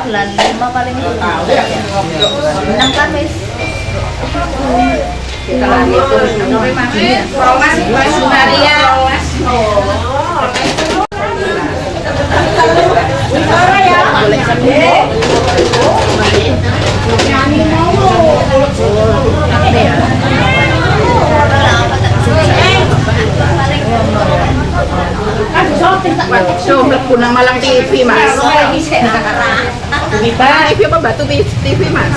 bulan 5 paling itu. 6 Kamis. Setelah itu Romas Maria. Boleh sambil. So, Punang Malang TV, Mas. TV apa Batu TV, Mas?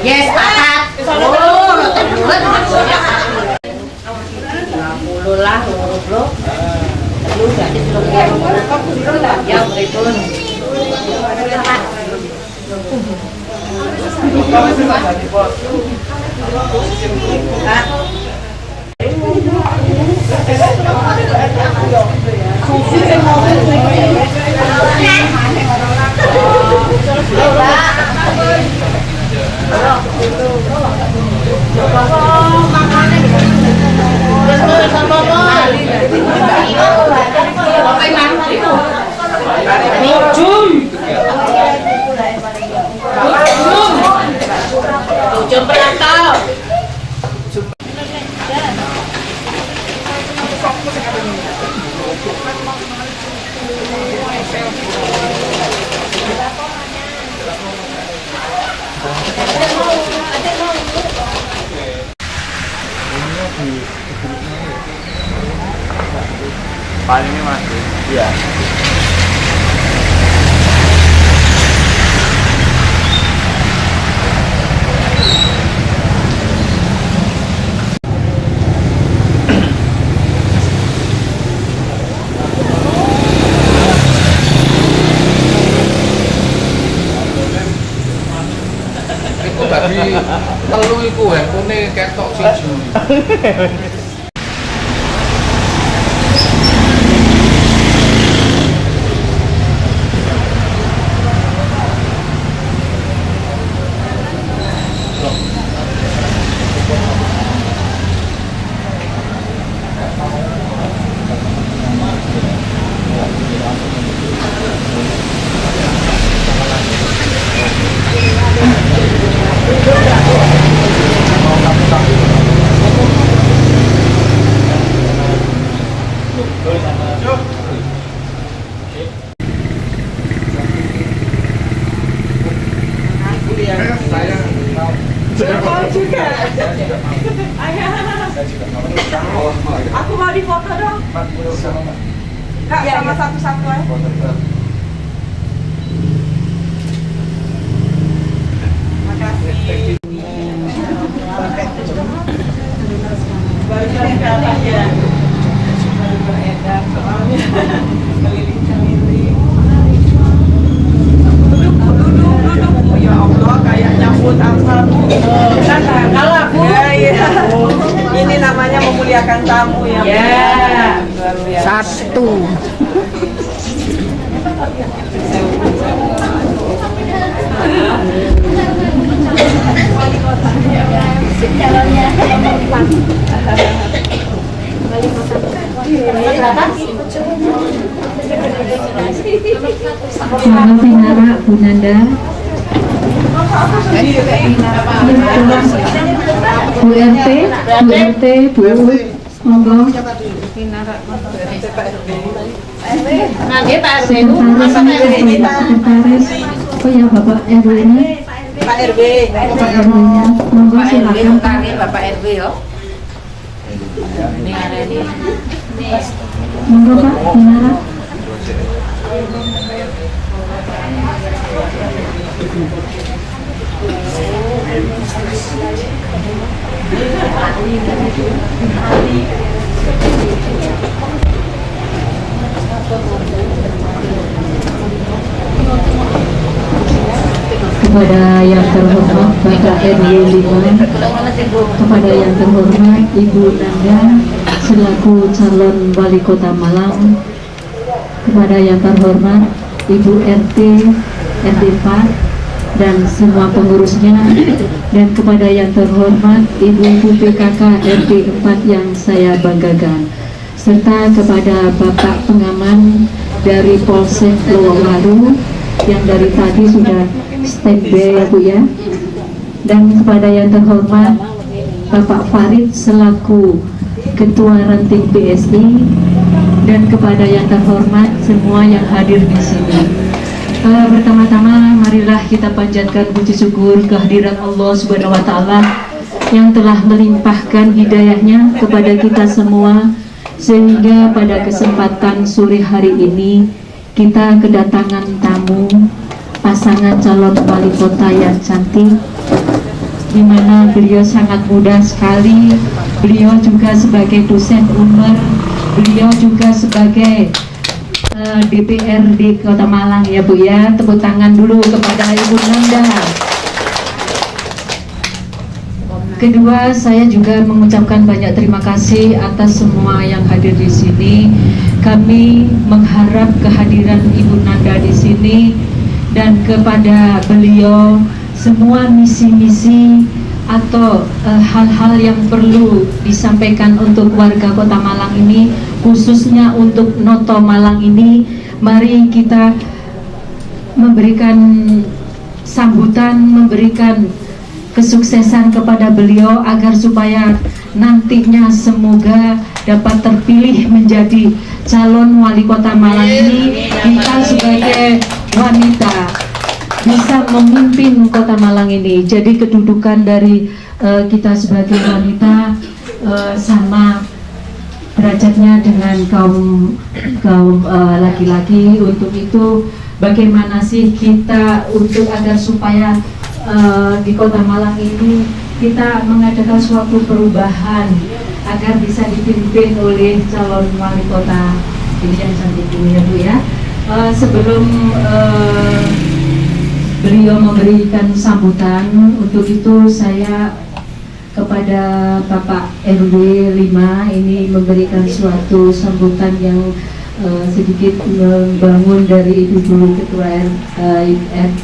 Yes, akad. Puluh lah, puluh. Lu jadi ya beripun. Jom perantau. Paling ini Mas. Iya. Iku tadi telu iku handphone ketok siji. Aku mau difoto dong. Kak, sama satu-satu aja. Makasih. Baru kali ya. Baru beredar soalnya. Keliling-keliling. Duduk. Ya Allah, kayak nyambut apa Bu? Kalah Bu. Iya. Ini namanya memuliakan tamu ya. Ya. Satu. Calonnya Selamat Vinara, Bu Nanda. Bu RT, Bu monggo. Nanti Pak RW itu Sekretaris. Oh ya Bapak RW-nya. Pak RW. Pak RW-nya. Monggo silakan. Bapak RW yo. Ini ada di. Monggo Pak Vinara. Kepada yang terhormat Bapak RW 5, kepada yang terhormat Ibu Nanda selaku calon wali kota Malang, kepada yang terhormat Ibu RT 4 dan semua pengurusnya, dan kepada yang terhormat Ibu PKK RT 4 yang saya banggakan, serta kepada Bapak pengaman dari Polsek Lowongwaru yang dari tadi sudah standby ya Bu ya, dan kepada yang terhormat Bapak Farid selaku Ketua Ranting PSI, dan kepada yang terhormat semua yang hadir di sini. Pertama-tama marilah kita panjatkan puji syukur kehadiran Allah Subhanahu wa taala yang telah melimpahkan hidayahnya kepada kita semua, sehingga pada kesempatan sore hari ini kita kedatangan tamu pasangan calon wali kota yang cantik, di mana beliau sangat muda sekali. Beliau juga sebagai dosen UNER, beliau juga sebagai DPRD Kota Malang ya Bu ya. Tepuk tangan dulu kepada Ibu Nanda. Kedua, saya juga mengucapkan banyak terima kasih atas semua yang hadir di sini. Kami mengharap kehadiran Ibu Nanda di sini, dan kepada beliau semua misi-misi atau hal-hal yang perlu disampaikan untuk warga Kota Malang ini, khususnya untuk Noto Malang ini, mari kita memberikan sambutan, memberikan kesuksesan kepada beliau agar supaya nantinya semoga dapat terpilih menjadi calon wali kota Malang ini. Kita sebagai wanita bisa memimpin kota Malang ini. Jadi kedudukan dari kita sebagai wanita sama derajatnya dengan kaum laki-laki. Untuk itu bagaimana sih kita untuk agar supaya di kota Malang ini kita mengadakan suatu perubahan agar bisa dipimpin oleh calon wali kota ini yang cantik ini ya Bu ya. Sebelum beliau memberikan sambutan, untuk itu saya kepada Bapak RW 5 ini memberikan suatu sambutan yang sedikit membangun dari Ibu Ketua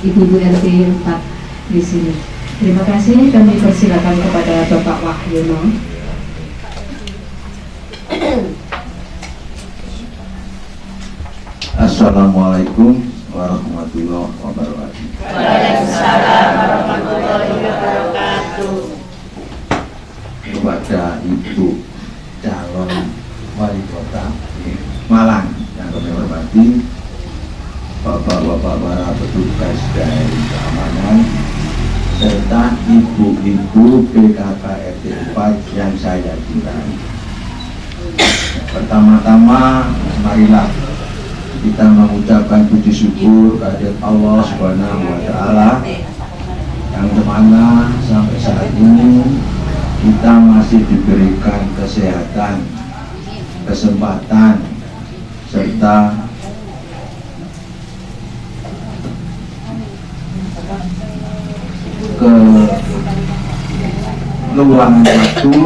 Ibu RT 4 di sini. Terima kasih, kami persilakan kepada Bapak Wahyono. Assalamualaikum warahmatullahi wabarakatuh. Waalaikumsalam warahmatullahi wabarakatuh. Kepada Ibu calon wali kota Malang yang kami hormati, Bapak-bapak para petugas dari keamanan, serta ibu-ibu PKK RT 4 yang saya cintai. Pertama-tama marilah kita mengucapkan puji syukur kepada Allah Subhanahu wa taala yang dimana sampai saat ini kita masih diberikan kesehatan, kesempatan, serta keluangan waktu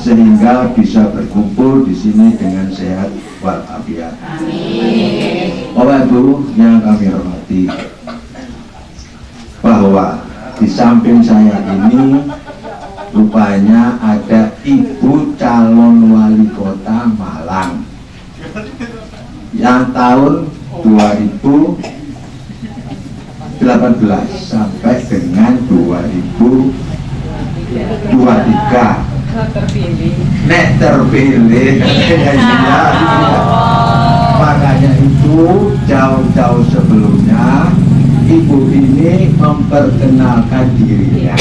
sehingga bisa berkumpul di sini dengan sehat walafiat. Bapak Ibu yang kami hormati, bahwa di samping saya ini rupanya ada Ibu calon wali kota Malang yang tahun 2018 sampai dengan 2023 nek terpilih. Makanya itu jauh-jauh sebelumnya Ibu ini memperkenalkan dirinya.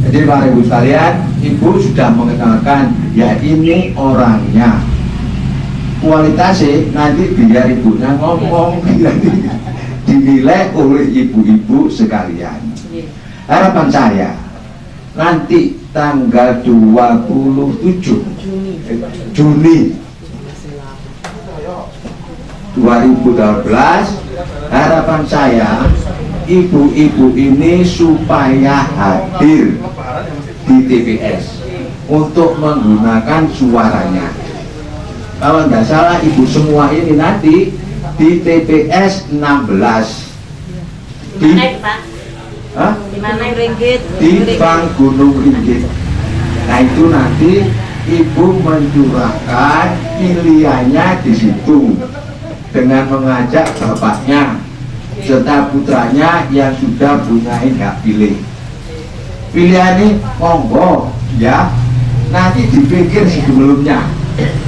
Jadi Bapak Ibu sekalian, Ibu sudah mengenalkan, ya ini orangnya. Kualitasnya nanti biar ibunya ngomong, dinilai oleh ibu-ibu sekalian. Harapan saya nanti tanggal 27 Juni 2012, harapan saya ibu-ibu ini supaya hadir di TPS untuk menggunakan suaranya. Kalau nggak salah ibu semua ini nanti di TPS 16 di Hah? Di mana Ringgit? Di Bank Gunung Ringgit. Nah itu nanti ibu mencurahkan pilihannya di situ dengan mengajak bapaknya serta putranya yang sudah punya hak pilih. Pilihannya monggo ya, nanti dipikir sebelumnya.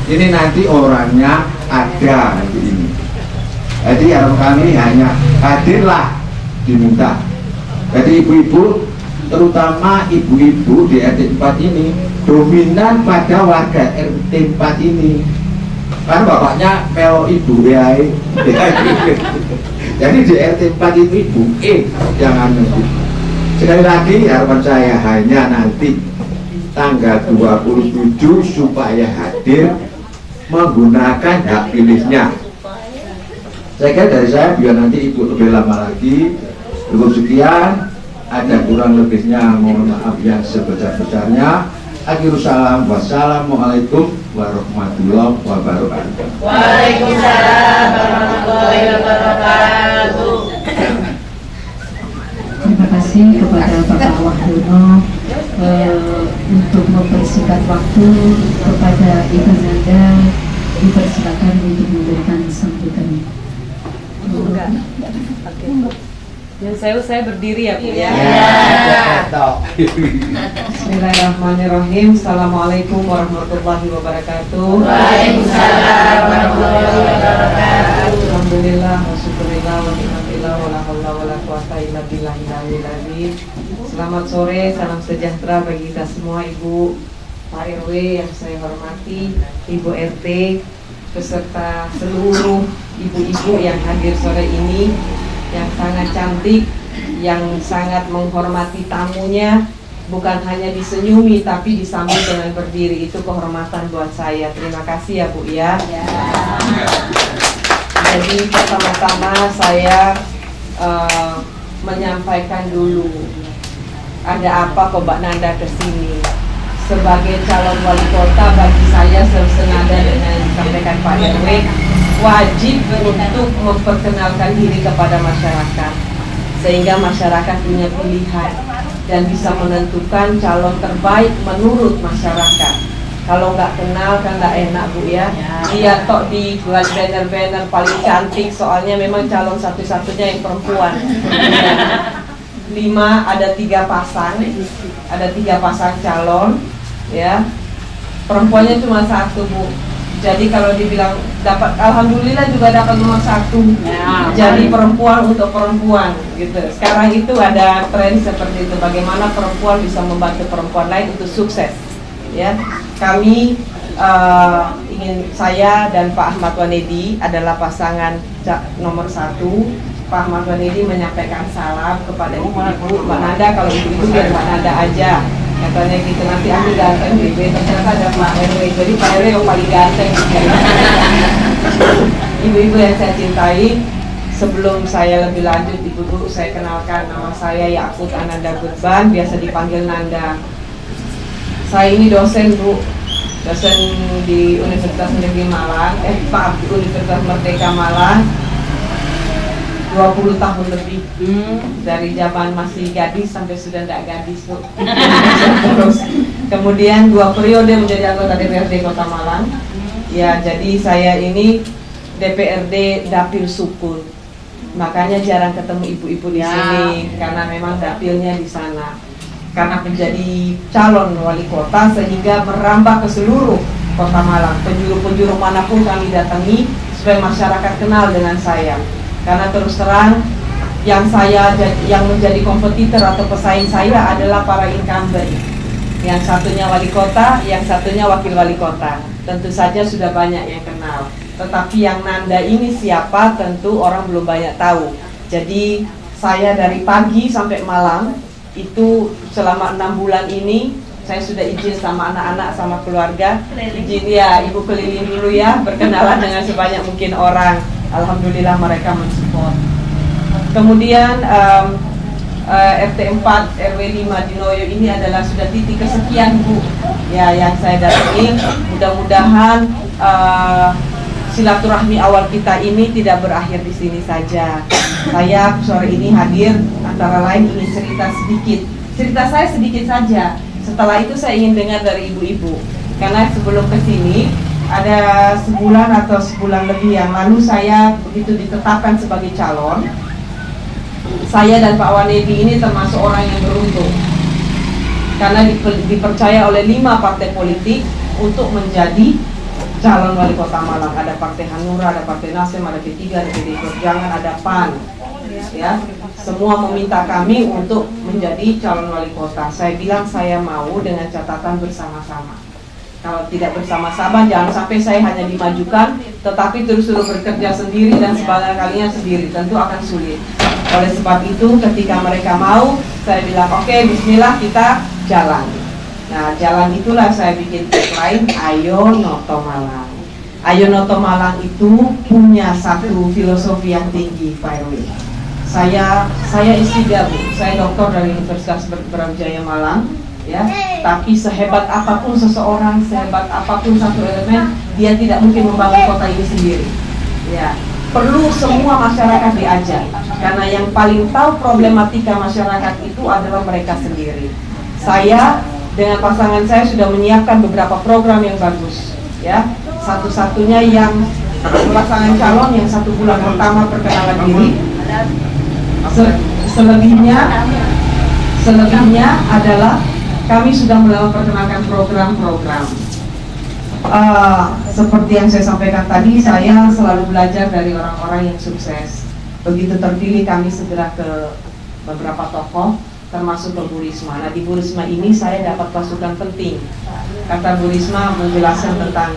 Ini nanti orangnya ada nanti ini. Jadi harap kami hanya hadirlah diminta. Jadi ibu-ibu, terutama ibu-ibu di RT 4 ini dominan pada warga RT 4 ini. Kan bapaknya melo ibu ya. Jadi di RT 4 itu ibu jangan nanti. Sekali lagi harapan saya hanya nanti tanggal 27 supaya hadir menggunakan hak pilihnya. Saya kira dari saya biar nanti ibu lebih lama lagi. Cukup sekian, ada kurang lebihnya mohon maaf yang sebesar-besarnya. Akhirul salam, wassalamualaikum warahmatullahi wabarakatuh. Waalaikumsalam warahmatullahi wabarakatuh. Terima kasih kepada Bapak Wahyono untuk mempersingkat waktu. Kepada Ibu Nanda dipersilakan untuk memberikan sambutan. Yang saya berdiri ya Bu ya. Bismillahirrahmanirrahim. Assalamualaikum warahmatullahi wabarakatuh. Waalaikumsalam warahmatullahi wabarakatuh. Alhamdulillah wa syukurillah wa ni'matillah wa la haula wa la quwata illa billahil aliyyil azim. Selamat sore, salam sejahtera bagi kita semua, Ibu, Pak RW yang saya hormati, Ibu RT, beserta seluruh ibu-ibu yang hadir sore ini, yang sangat cantik, yang sangat menghormati tamunya, bukan hanya disenyumi tapi disambut dengan berdiri. Itu kehormatan buat saya. Terima kasih ya Bu ya. Jadi pertama-tama saya menyampaikan dulu ada apa kok Mbak Nanda kesini. Sebagai calon wali kota, bagi saya senada dengan yang disampaikan Pak RW, wajib untuk memperkenalkan diri kepada masyarakat sehingga masyarakat punya pilihan dan bisa menentukan calon terbaik menurut masyarakat. Kalau nggak kenal kan nggak enak Bu ya. Dia tok di banner-banner paling cantik, soalnya memang calon satu-satunya yang perempuan. 5 ada 3 pasang, ada 3 pasang calon ya, perempuannya cuma 1 Bu. Jadi kalau dibilang dapat, alhamdulillah juga dapat nomor 1 ya, jadi perempuan untuk perempuan gitu. Sekarang itu ada tren seperti itu, bagaimana perempuan bisa membantu perempuan lain untuk sukses ya. Kami saya dan Pak Ahmad Wanedi adalah pasangan nomor 1. Pak Ahmad Wanedi menyampaikan salam kepada ibu-ibu. Mbak Nanda, kalau ibu-ibu biar Mbak Nanda aja, katanya gitu, nanti aku ganteng gitu. Ternyata ada Pak RW, jadi Pak RW yang paling ganteng gitu. Ibu-ibu yang saya cintai, sebelum saya lebih lanjut ibu-ibu, saya kenalkan, nama saya Yakut Ananda Gurban, biasa dipanggil Nanda. Saya ini dosen Bu, dosen di Universitas Negeri Malang, di Universitas Merdeka Malang, 20 tahun lebih, dari zaman masih gadis sampai sudah tidak gadis Bu. Terus kemudian 2 periode menjadi anggota DPRD Kota Malang. Ya, jadi saya ini DPRD Dapil Sukun. Makanya jarang ketemu ibu-ibu di sini karena memang dapilnya di sana. Karena menjadi calon wali kota sehingga merambah ke seluruh Kota Malang. Penjuru-penjuru manapun kami datangi supaya masyarakat kenal dengan saya. Karena terus terang yang menjadi kompetitor atau pesaing saya adalah para incumbent. Yang satunya wali kota, yang satunya wakil wali kota. Tentu saja sudah banyak yang kenal. Tetapi yang Nanda ini siapa tentu orang belum banyak tahu. Jadi saya dari pagi sampai malam itu selama 6 bulan ini saya sudah izin sama anak-anak sama keluarga. Izin ya, ibu keliling dulu ya, berkenalan dengan sebanyak mungkin orang. Alhamdulillah mereka mensupport. Kemudian RT 4 RW 5 di Noyo ini adalah sudah titik kesekian Bu ya yang saya datangi. Mudah-mudahan silaturahmi awal kita ini tidak berakhir di sini saja. Saya sore ini hadir antara lain ingin cerita sedikit. Cerita saya sedikit saja. Setelah itu saya ingin dengar dari ibu-ibu. Karena sebelum ke sini ada sebulan atau sebulan lebih yang lalu saya begitu ditetapkan sebagai calon. Saya dan Pak Wanedi ini termasuk orang yang beruntung. Karena dipercaya oleh 5 partai politik untuk menjadi calon wali kota Malang. Ada Partai Hanura, ada Partai Nasdem, ada P3, ada PDI Perjuangan, ada PAN. Ya, semua meminta kami untuk menjadi calon wali kota. Saya bilang saya mau dengan catatan bersama-sama. Kalau tidak bersama-sama, jangan sampai saya hanya dimajukan, tetapi terus-terus bekerja sendiri dan sebagian kalinya sendiri, tentu akan sulit. Oleh sebab itu, ketika mereka mau, saya bilang oke, bismillah kita jalan. Nah, jalan itulah saya bikin tagline, Ayo Noto Malang. Ayo Noto Malang itu punya satu filosofi yang tinggi, Pak RW. Saya S3 Bu, saya doktor dari Universitas Brawijaya Malang. Ya, tapi sehebat apapun seseorang, sehebat apapun satu elemen, dia tidak mungkin membangun kota ini sendiri. Ya, perlu semua masyarakat diajak, karena yang paling tahu problematika masyarakat itu adalah mereka sendiri. Saya dengan pasangan saya sudah menyiapkan beberapa program yang bagus. Ya, satu-satunya yang pasangan calon yang 1 bulan pertama perkenalan diri. Selebihnya adalah kami sudah mulai memperkenalkan program-program. Seperti yang saya sampaikan tadi, saya selalu belajar dari orang-orang yang sukses. Begitu terpilih, kami segera ke beberapa tokoh, termasuk ke Bu Risma. Nah, di Bu Risma ini saya dapat masukan penting. Kata Bu Risma menjelaskan tentang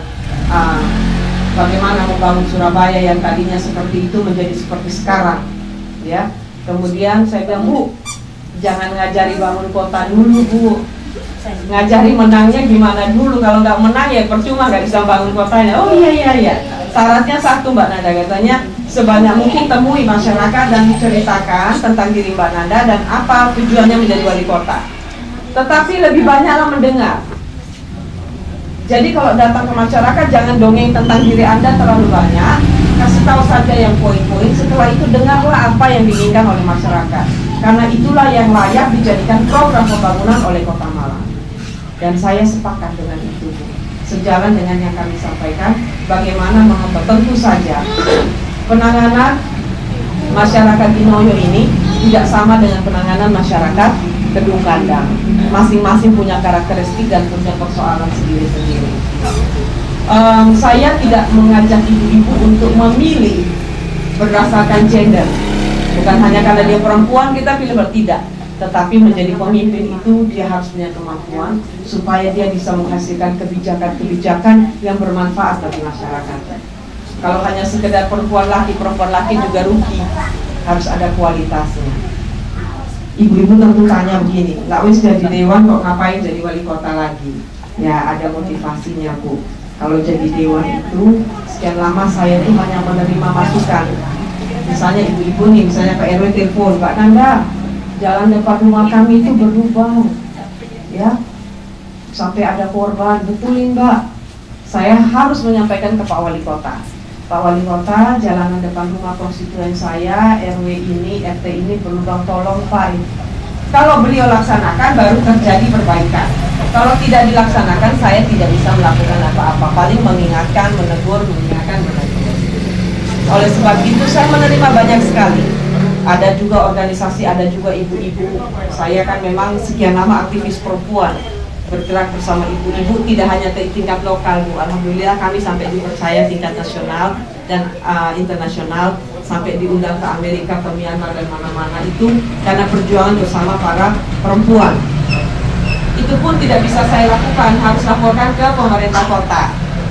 bagaimana membangun Surabaya yang tadinya seperti itu menjadi seperti sekarang. Ya, kemudian saya bilang, Bu, jangan ngajari bangun kota dulu, Bu. Ngajari menangnya gimana dulu. Kalau nggak menang ya percuma, nggak bisa bangun kotanya. Oh iya. Syaratnya satu Mbak Nanda, katanya sebanyak mungkin temui masyarakat dan ceritakan tentang diri Mbak Nanda dan apa tujuannya menjadi wali kota. Tetapi lebih banyaklah mendengar. Jadi kalau datang ke masyarakat jangan dongeng tentang diri Anda terlalu banyak. Kasih tahu saja yang poin-poin. Setelah itu dengarlah apa yang diinginkan oleh masyarakat. Karena itulah yang layak dijadikan program pembangunan oleh Kota Malang. Dan saya sepakat dengan itu, sejalan dengan yang kami sampaikan, bagaimana tentu saja penanganan masyarakat di Noyo ini tidak sama dengan penanganan masyarakat Kedung Kandang. Masing-masing punya karakteristik dan punya persoalan sendiri-sendiri. Saya tidak mengajak ibu-ibu untuk memilih berdasarkan gender. Bukan hanya karena dia perempuan kita pilih, tidak. Tetapi menjadi pemimpin itu dia harus punya kemampuan supaya dia bisa menghasilkan kebijakan-kebijakan yang bermanfaat bagi masyarakat. Kalau hanya sekedar perempuan laki juga rugi. Harus ada kualitasnya. Ibu-ibu tentu tanya begini, lah wis jadi dewan kok ngapain jadi wali kota lagi? Ya ada motivasinya Bu. Kalau jadi dewan itu sekian lama saya itu hanya menerima masukan. Misalnya ibu-ibu nih, misalnya Pak RW telepon, Mbak Nanda, jalan depan rumah kami itu berlubang, ya, sampai ada korban. Betulin Mbak. Saya harus menyampaikan ke Pak Wali Kota. Pak Wali Kota, jalanan depan rumah konstituen saya, RW ini, RT ini berlubang, tolong Pak. Kalau beliau laksanakan, baru terjadi perbaikan. Kalau tidak dilaksanakan, saya tidak bisa melakukan apa-apa. Paling mengingatkan, menegur. Oleh sebab itu, saya menerima banyak sekali. Ada juga organisasi, ada juga ibu-ibu. Saya kan memang sekian lama aktivis perempuan, bergerak bersama ibu-ibu, tidak hanya tingkat lokal Bu. Alhamdulillah kami sampai dipercaya tingkat nasional dan internasional, sampai diundang ke Amerika, ke Myanmar dan mana-mana itu karena perjuangan bersama para perempuan. Itu pun tidak bisa saya lakukan, harus laporkan ke pemerintah kota.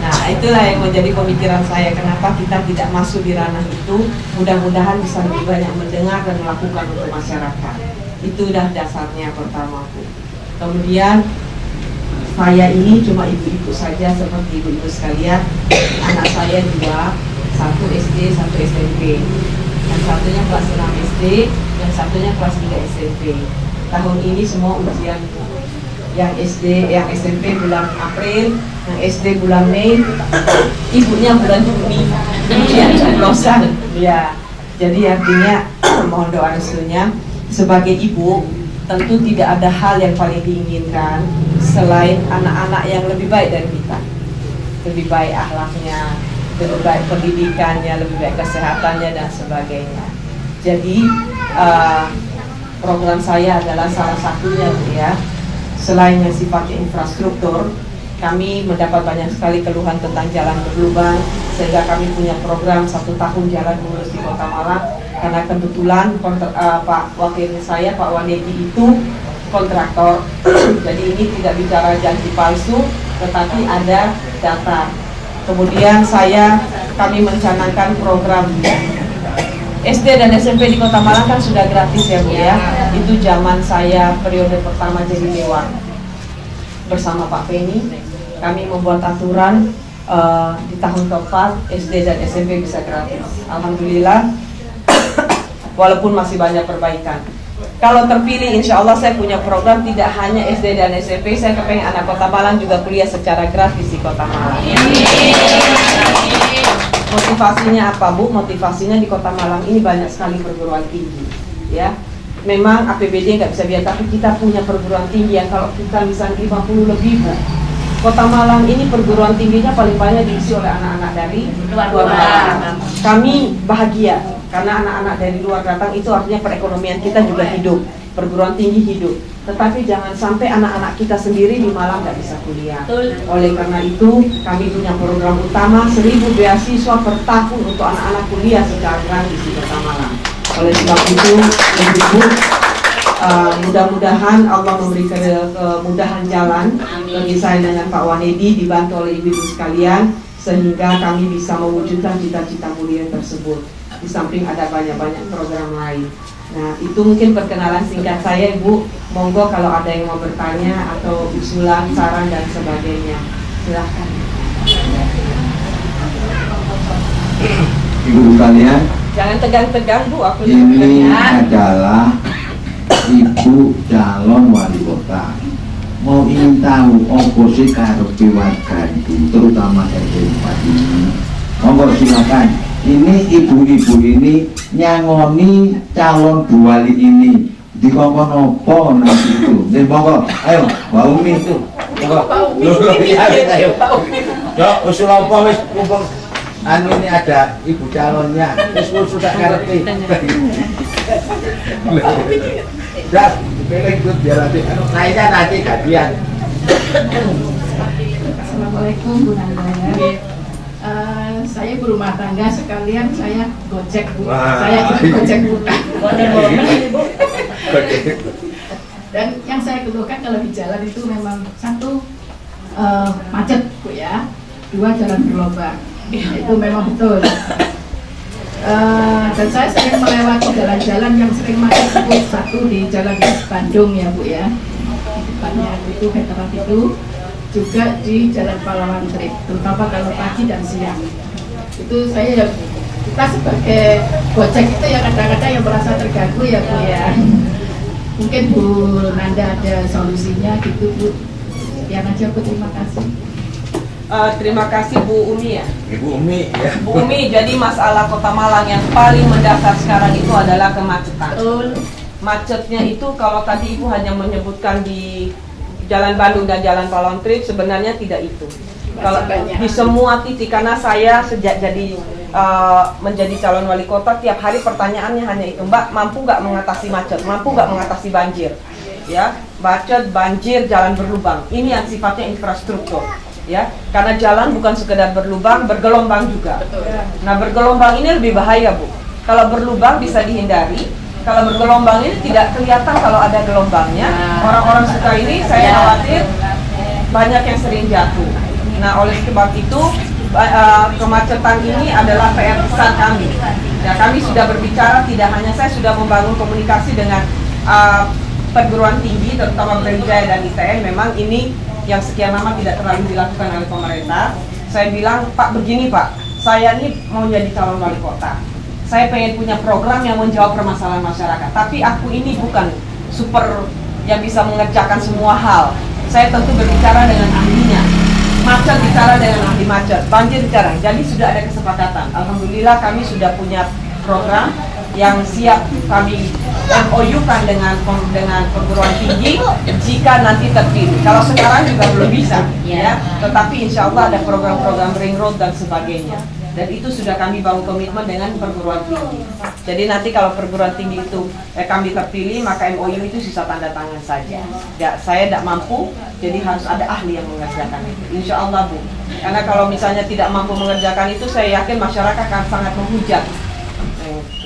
Nah, itulah yang menjadi pemikiran saya, kenapa kita tidak masuk di ranah itu. Mudah-mudahan bisa lebih banyak mendengar dan melakukan untuk masyarakat. Itu dah dasarnya pertama Bu. Kemudian saya ini cuma ibu-ibu saja seperti ibu-ibu sekalian. Anak saya 2, satu SD, satu SMP. Yang satunya kelas 6 SD, yang satunya kelas 3 SMP. Tahun ini semua ujian, yang SD, yang SMP bulan April, yang SD bulan Mei, ibunya bulan Juni, ujian coblosan. Ya, jadi artinya mohon doa restunya. Sebagai ibu, tentu tidak ada hal yang paling diinginkan selain anak-anak yang lebih baik dari kita, lebih baik akhlaknya, lebih baik pendidikannya, lebih baik kesehatannya dan sebagainya. Jadi program saya adalah salah satunya, ya. Selain yang sifatnya infrastruktur, kami mendapat banyak sekali keluhan tentang jalan berlubang, sehingga kami punya program 1 tahun jalan mulus di Kota Malang. Karena kebetulan Pak Wakil saya, Pak Wanedi itu kontraktor, jadi ini tidak bicara janji palsu, tetapi ada data. Kemudian kami mencanangkan program SD dan SMP di Kota Malang kan sudah gratis ya Bu ya. Itu zaman saya periode pertama jadi dewan bersama Pak Penny. Kami membuat aturan di tahun keempat SD dan SMP bisa gratis. Alhamdulillah, walaupun masih banyak perbaikan. Kalau terpilih, insya Allah saya punya program tidak hanya SD dan SMP. Saya kepengen anak Kota Malang juga kuliah secara gratis di Kota Malang. Motivasinya apa Bu? Motivasinya di Kota Malang ini banyak sekali perguruan tinggi, ya. Memang APBD nggak bisa biar, tapi kita punya perguruan tinggi yang kalau kita misalnya 50 lebih Bu. Kota Malang ini perguruan tingginya paling banyak diisi oleh anak-anak dari luar Malang. Kami bahagia karena anak-anak dari luar datang, itu artinya perekonomian kita juga hidup, perguruan tinggi hidup. Tetapi jangan sampai anak-anak kita sendiri di Malang nggak bisa kuliah. Oleh karena itu, kami punya program utama 1.000 beasiswa per tahun untuk anak-anak kuliah secara gratis di Kota Malang. Oleh sebab itu, Ibu, mudah-mudahan Allah memberi kemudahan jalan bagi saya dengan Pak Wanedi, dibantu oleh ibu-ibu sekalian, sehingga kami bisa mewujudkan cita-cita mulia tersebut. Di samping ada banyak-banyak program lain. Nah, itu mungkin perkenalan singkat saya, Ibu. Monggo kalau ada yang mau bertanya atau usulan, saran dan sebagainya, silahkan. Ibu sekalian, Jangan tegang-tegang Bu, aku ini adalah ibu calon wali kota. Mau ingin tahu apa sih karepe warga itu, terutama RT 4 ini. Monggo silakan. Ini ibu-ibu ini nyangoni calon Bu Wali ini dikongkon opo nanti itu. Nih monggo, ayo Mbak Umi itu. Monggo. Ayo. Yo, usul apa wis mumpung anu ini ada ibu calonnya. Wis sudah ngerti. Dah, pilih ikut biar nanti anu kayaknya nanti gantian. Assalamualaikum Bu Nanda. Saya ibu rumah tangga sekalian, saya gojek Bu. Saya gojek bukan. Dan yang saya keluhkan kalau di jalan itu memang satu macet Bu ya, 2 jalan berlubang. Itu memang betul. Dan saya sering melewati jalan-jalan yang sering macet Bu. Satu di Jalan Bandung ya Bu ya, di depannya itu veteran itu, juga di Jalan Pahlawan Trip, terutama kalau pagi dan siang. Itu saya, kita sebagai gojek itu ya kadang-kadang yang merasa terganggu ya Bu ya. Mungkin Bu Nanda ada solusinya gitu Bu. Sekian aja Bu, terima kasih. Terima kasih Bu Umi ya. Ibu Umi ya. Bu Umi, jadi masalah Kota Malang yang paling mendasar sekarang itu adalah kemacetan. Macetnya itu kalau tadi Ibu hanya menyebutkan di Jalan Bandung dan Jalan Pahlawan Trip, sebenarnya tidak itu. Kalau di semua titik, karena saya sejak jadi menjadi calon wali kota, tiap hari pertanyaannya hanya itu, Mbak, mampu nggak mengatasi macet, mampu nggak mengatasi banjir, ya, macet, banjir, jalan berlubang. Ini yang sifatnya infrastruktur, ya, karena jalan bukan sekedar berlubang, bergelombang juga. Nah, bergelombang ini lebih bahaya Bu. Kalau berlubang bisa dihindari. Kalau bergelombang ini tidak kelihatan kalau ada gelombangnya. Orang-orang suka ini, saya khawatir banyak yang sering jatuh. Nah, oleh sebab itu kemacetan ini adalah PR besar kami. Ya, kami sudah berbicara, tidak hanya saya sudah membangun komunikasi dengan perguruan tinggi, terutama Brawijaya dan ITN. Memang ini yang sekian lama tidak terlalu dilakukan oleh pemerintah. Saya bilang, Pak, begini Pak, saya ini mau jadi calon wali kota. Saya pengen punya program yang menjawab permasalahan masyarakat. Tapi aku ini bukan super yang bisa mengerjakan semua hal. Saya tentu berbicara dengan ahlinya. Macet bicara dengan ahli macet, banjir bicara. Jadi sudah ada kesepakatan. Alhamdulillah kami sudah punya program yang siap kami MOU-kan dengan perguruan tinggi jika nanti terpilih. Kalau sekarang juga belum bisa, ya. Tetapi insya Allah ada program-program ring road dan sebagainya. Dan itu sudah kami bangun komitmen dengan perguruan tinggi. Jadi nanti kalau perguruan tinggi itu kami terpilih, maka MOU itu sisa tanda tangan saja. Ya, saya tidak mampu, jadi harus ada ahli yang mengerjakan itu. Insya Allah Bu. Karena kalau misalnya tidak mampu mengerjakan itu, saya yakin masyarakat akan sangat menghujat.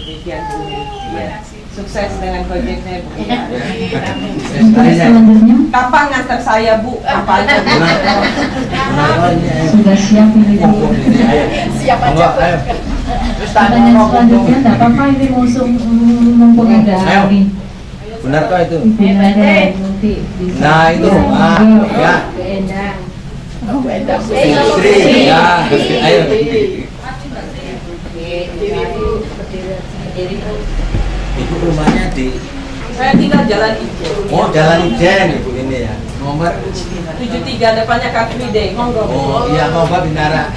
Demikian Bu. Ya. Sukses dengan proyeknya Bu. Selanjutnya Kapan ngantar saya Bu? Apa aja Bu? sudah siap ini Bu. Siap aja. Pertanyaan selanjutnya tidak apa-apa, ini mumpung ada ini. Benarkah itu? Nanti bisa. Nah itu, ya. Istri, ya. Ayo. Ibu rumahnya di. Saya tinggal Jalan Ijen. Oh, Jalan Ijen ibu ini ya. Nomor. 73 depannya Car Free Day. Monggo. Oh iya, mau Mbak Binara.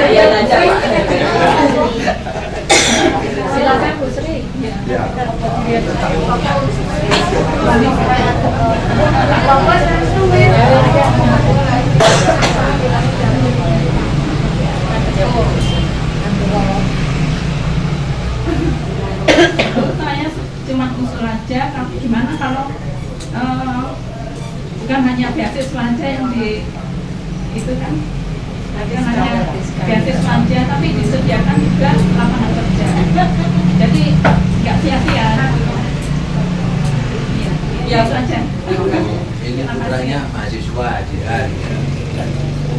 Iya aja Pak. Silakan Bu Sri. Ya. Saya cuma usul aja, tapi gimana kalau bukan hanya beasiswa aja yang di itu kan, bukan hanya beasiswa aja, tapi disediakan juga lapangan kerja. Jadi nggak sia-sia. Ya, itu aja. Ini putranya mahasiswa dia.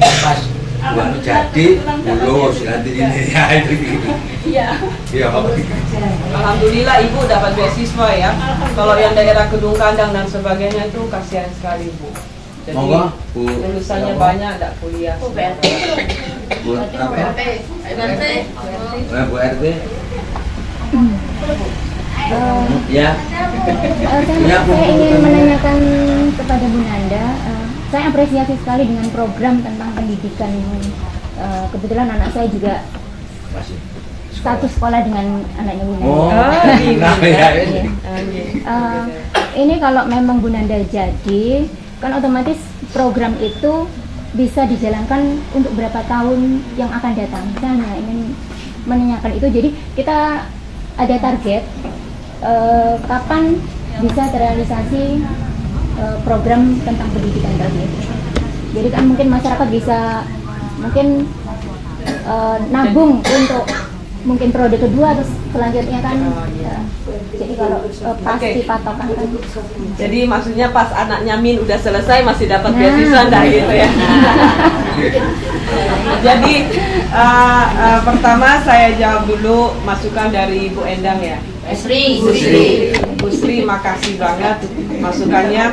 Pas buat jadi lulus nanti ini ya itu. Iya. Iya. Alhamdulillah Ibu dapat beasiswa ya. Kalau yang daerah Kedung Kandang dan sebagainya itu kasihan sekali Bu. Jadi Monggo, Bu. lulusannya banyak, tidak kuliah. Bu apa? Bu RT. Ya. Saya ingin menanyakan kepada Bu Nanda, saya apresiasi sekali dengan program tentang pendidikan. Kebetulan anak saya juga Masih. satu sekolah dengan anaknya Bu Nanda. Oh, Iya. Ini kalau memang Bu Nanda jadi, kan otomatis program itu bisa dijalankan untuk berapa tahun yang akan datang. Saya hanya ingin menanyakan itu. Jadi kita ada target kapan bisa terrealisasi program tentang pendidikan tadi. Jadi kan mungkin masyarakat bisa mungkin nabung untuk mungkin periode kedua terus selanjutnya kan. Jadi kalau pasti patokan kan. Jadi maksudnya pas anaknya Min udah selesai masih dapat beasiswa enggak gitu ya. Jadi pertama saya jawab dulu masukan dari Ibu Endang ya. Bu Sri, makasih banget masukannya.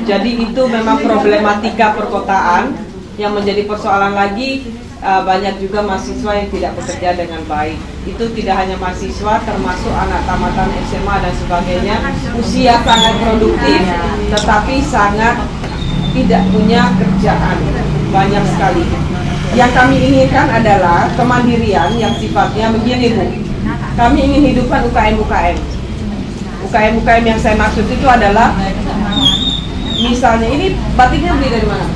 Jadi itu memang problematika perkotaan yang menjadi persoalan lagi. Banyak juga mahasiswa yang tidak bekerja dengan baik. Itu tidak hanya mahasiswa, termasuk anak tamatan SMA dan sebagainya. Usia sangat produktif, tetapi sangat tidak punya kerjaan. Banyak sekali. Yang kami inginkan adalah kemandirian yang sifatnya begini Bu. Kami ingin hidupkan UKM-UKM. UKM-UKM yang saya maksud itu adalah, misalnya ini batiknya beli dari mana?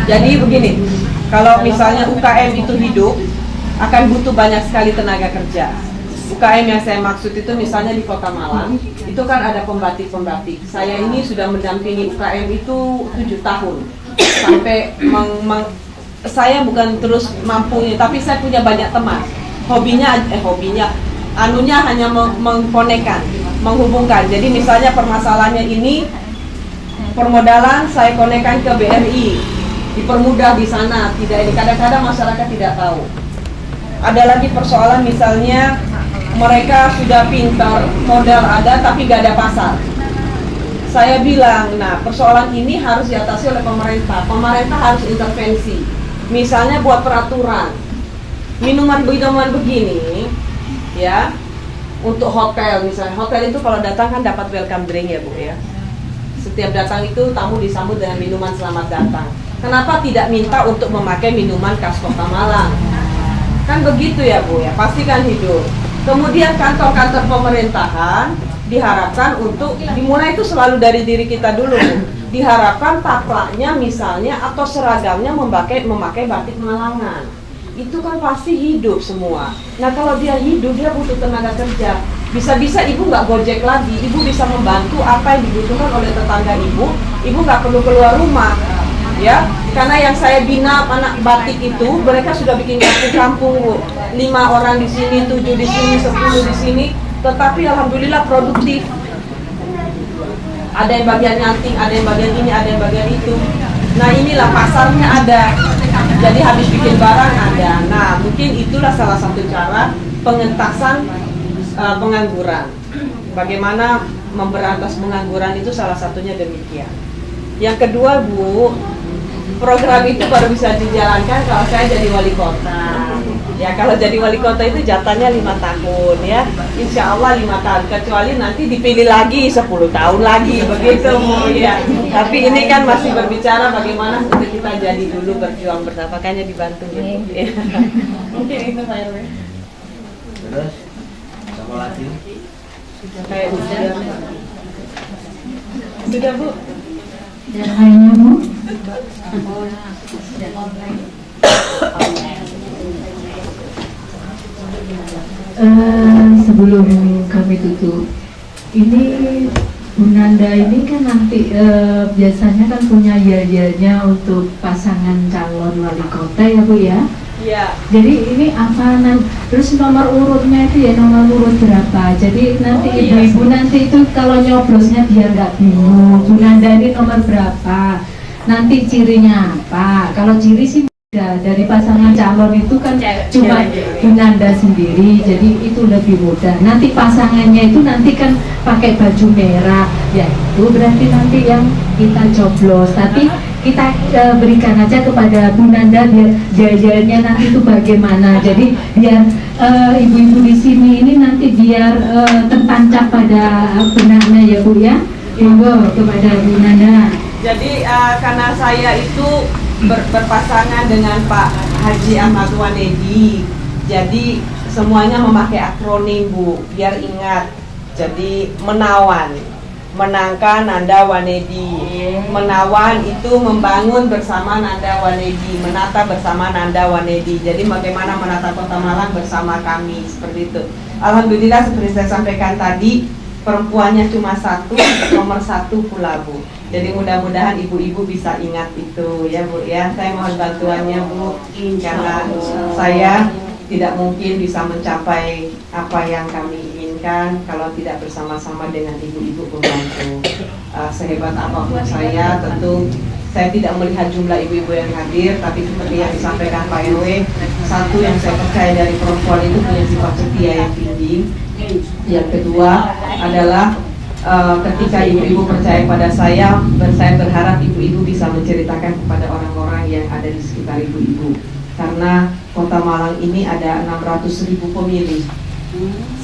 Jadi begini, kalau misalnya UKM itu hidup, akan butuh banyak sekali tenaga kerja. UKM yang saya maksud itu misalnya di Kota Malang, itu kan ada pembatik-pembatik. Saya ini sudah mendampingi UKM itu 7 tahun. Sampai saya bukan terus mampunya, tapi saya punya banyak teman. Anunya hanya mengkonekkan, menghubungkan. Jadi misalnya permasalahannya ini, permodalan saya konekkan ke BRI. Dipermudah di sana, tidak ini kadang-kadang masyarakat tidak tahu. Ada lagi persoalan misalnya mereka sudah pintar, modal ada tapi gak ada pasar. saya bilang, nah persoalan ini harus diatasi oleh pemerintah. Pemerintah harus intervensi. Misalnya buat peraturan, minuman-minuman begini, ya, untuk hotel misalnya. Hotel itu kalau datang kan dapat welcome drink ya Bu ya. Setiap datang itu tamu disambut dengan minuman selamat datang. Kenapa tidak minta untuk memakai minuman khas Kota Malang? Kan begitu ya Bu ya, pastikan hidup. Kemudian kantor-kantor pemerintahan diharapkan untuk dimulai itu selalu dari diri kita dulu. Diharapkan taplaknya misalnya atau seragamnya memakai batik Malangan. Itu kan pasti hidup semua. Nah kalau dia hidup, dia butuh tenaga kerja. Bisa-bisa ibu nggak gojek lagi, ibu bisa membantu apa yang dibutuhkan oleh tetangga ibu. Ibu nggak perlu keluar rumah, ya. Karena yang saya bina anak batik itu, mereka sudah bikin kampung-kampung Bu. 5 orang di sini, 7 di sini, 10 di sini. Tetapi alhamdulillah produktif. Ada yang bagian nyanting, ada yang bagian ini, ada yang bagian itu. Nah inilah pasarnya ada. Jadi habis bikin barang ada. Nah mungkin itulah salah satu cara pengentasan pengangguran. Bagaimana memberantas pengangguran itu salah satunya demikian. Yang kedua Bu, program itu baru bisa dijalankan kalau saya jadi wali kota. Ya kalau jadi wali kota itu jatahnya 5 tahun ya. Insya Allah 5 tahun, kecuali nanti dipilih lagi 10 tahun lagi begitu Bu ya. Tapi ini kan masih berbicara bagaimana untuk kita jadi dulu berjuang bersama, makanya dibantu ya Bu. Ya. Mungkin itu Pak RW. Terus sama lagi. Kayak sudah Bu. Dan lainnya Bu. Sebelum kami tutup, ini Bu Nanda ini kan nanti biasanya kan punya ya-ya-nya untuk pasangan calon wali kota ya Bu ya. Iya. Jadi ini apa terus nomor urutnya itu ya nomor urut berapa? Jadi nanti ibu-ibu nanti itu kalau nyobrosnya biar nggak bingung. Bu Nanda ini nomor berapa? Nanti cirinya apa? Kalau ciri sih mudah, dari pasangan calon itu kan cuma Bu Nanda sendiri, jadi itu lebih mudah. Nanti pasangannya itu nanti kan pakai baju merah, ya itu berarti nanti yang kita coblos. Tapi kita berikan aja kepada Bu Nanda biar jajannya nanti itu bagaimana. Jadi biar ibu-ibu di sini ini nanti biar tertancap pada benaknya ya Bu ya. Monggo kepada Bu Nanda. Jadi karena saya itu berpasangan dengan Pak Haji Ahmad Wanedi, jadi semuanya memakai akronim Bu, biar ingat. Jadi menawan, menangkan Nanda Wanedi. Menawan itu membangun bersama Nanda Wanedi, menata bersama Nanda Wanedi. Jadi bagaimana menata Kota Malang bersama kami, seperti itu. Alhamdulillah seperti saya sampaikan tadi, perempuannya cuma 1, nomor 1 pula Bu. Jadi mudah-mudahan ibu-ibu bisa ingat itu ya Bu ya. Saya mohon bantuannya Bu, karena saya tidak mungkin bisa mencapai apa yang kami inginkan kalau tidak bersama-sama dengan ibu-ibu pembantu. Sehebat apapun saya, tentu saya tidak melihat jumlah ibu-ibu yang hadir, tapi seperti yang disampaikan Pak RW, satu yang saya percaya dari perempuan itu punya sifat setia yang tinggi. Yang kedua adalah ketika ibu-ibu percaya pada saya berharap ibu-ibu bisa menceritakan kepada orang-orang yang ada di sekitar ibu-ibu. Karena Kota Malang ini ada 600.000 pemilih.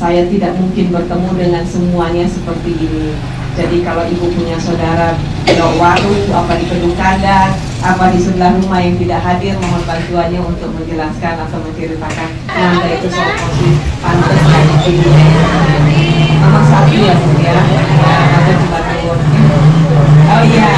Saya tidak mungkin bertemu dengan semuanya seperti ini. Jadi kalau ibu punya saudara di warung, apa di Kedung Kandang, apa di sebelah rumah yang tidak hadir, mohon bantuannya untuk menjelaskan atau menceritakan Nanda itu soal posisi pantas dan nomor 1 ya Bu ya. Ada di Batur. Oh iya,